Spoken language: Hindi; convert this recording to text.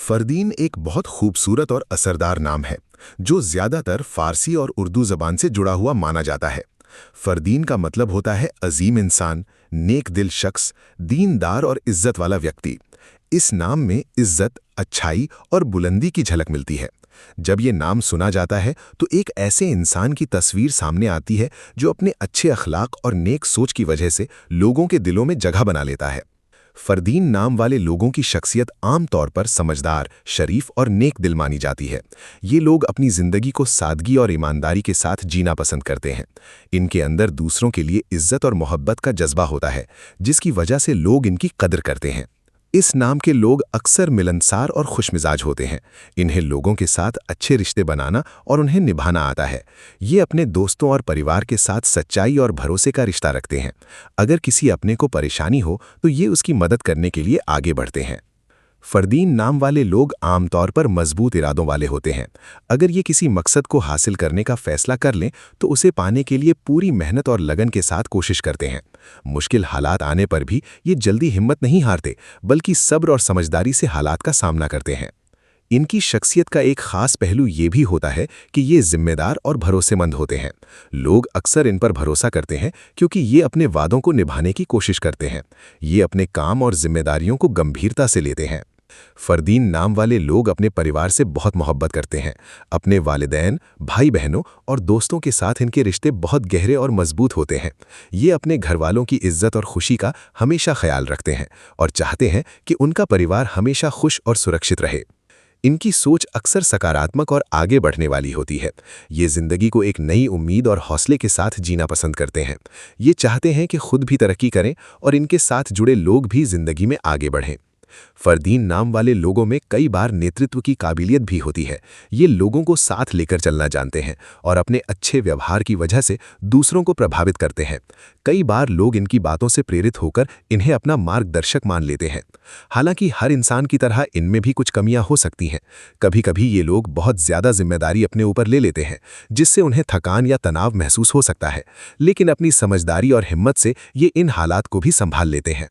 फरदीन एक बहुत खूबसूरत और असरदार नाम है जो ज़्यादातर फ़ारसी और उर्दू ज़बान से जुड़ा हुआ माना जाता है। फरदीन का मतलब होता है अजीम इंसान, नेक दिल शख्स, दीनदार और इज्जत वाला व्यक्ति। इस नाम में इज्जत, अच्छाई और बुलंदी की झलक मिलती है। जब ये नाम सुना जाता है तो एक ऐसे इंसान की तस्वीर सामने आती है जो अपने अच्छे अखलाक और नेक सोच की वजह से लोगों के दिलों में जगह बना लेता है। फरदीन नाम वाले लोगों की शख्सियत आम तौर पर समझदार, शरीफ और नेक दिल मानी जाती है। ये लोग अपनी ज़िंदगी को सादगी और ईमानदारी के साथ जीना पसंद करते हैं। इनके अंदर दूसरों के लिए इज्जत और मोहब्बत का जज्बा होता है, जिसकी वजह से लोग इनकी कदर करते हैं। इस नाम के लोग अक्सर मिलनसार और खुशमिजाज होते हैं। इन्हें लोगों के साथ अच्छे रिश्ते बनाना और उन्हें निभाना आता है। ये अपने दोस्तों और परिवार के साथ सच्चाई और भरोसे का रिश्ता रखते हैं। अगर किसी अपने को परेशानी हो तो ये उसकी मदद करने के लिए आगे बढ़ते हैं। फरदीन नाम वाले लोग आमतौर पर मजबूत इरादों वाले होते हैं। अगर ये किसी मकसद को हासिल करने का फैसला कर लें तो उसे पाने के लिए पूरी मेहनत और लगन के साथ कोशिश करते हैं। मुश्किल हालात आने पर भी ये जल्दी हिम्मत नहीं हारते, बल्कि सब्र और समझदारी से हालात का सामना करते हैं। इनकी शख्सियत का एक खास पहलू ये भी होता है कि ये जिम्मेदार और भरोसेमंद होते हैं। लोग अक्सर इन पर भरोसा करते हैं क्योंकि ये अपने वादों को निभाने की कोशिश करते हैं। ये अपने काम और जिम्मेदारियों को गंभीरता से लेते हैं। फरदीन नाम वाले लोग अपने परिवार से बहुत मोहब्बत करते हैं। अपने वालिदैन, भाई बहनों और दोस्तों के साथ इनके रिश्ते बहुत गहरे और मजबूत होते हैं। ये अपने घरवालों की इज्जत और खुशी का हमेशा ख्याल रखते हैं और चाहते हैं कि उनका परिवार हमेशा खुश और सुरक्षित रहे। इनकी सोच अक्सर सकारात्मक और आगे बढ़ने वाली होती है। ये ज़िंदगी को एक नई उम्मीद और हौसले के साथ जीना पसंद करते हैं। ये चाहते हैं कि खुद भी तरक्की करें और इनके साथ जुड़े लोग भी ज़िंदगी में आगे बढ़ें। फरदीन नाम वाले लोगों में कई बार नेतृत्व की काबिलियत भी होती है। ये लोगों को साथ लेकर चलना जानते हैं और अपने अच्छे व्यवहार की वजह से दूसरों को प्रभावित करते हैं। कई बार लोग इनकी बातों से प्रेरित होकर इन्हें अपना मार्गदर्शक मान लेते हैं। हालांकि हर इंसान की तरह इनमें भी कुछ कमियां हो सकती हैं। कभी कभी ये लोग बहुत ज़्यादा जिम्मेदारी अपने ऊपर ले लेते हैं, जिससे उन्हें थकान या तनाव महसूस हो सकता है। लेकिन अपनी समझदारी और हिम्मत से ये इन हालात को भी संभाल लेते हैं।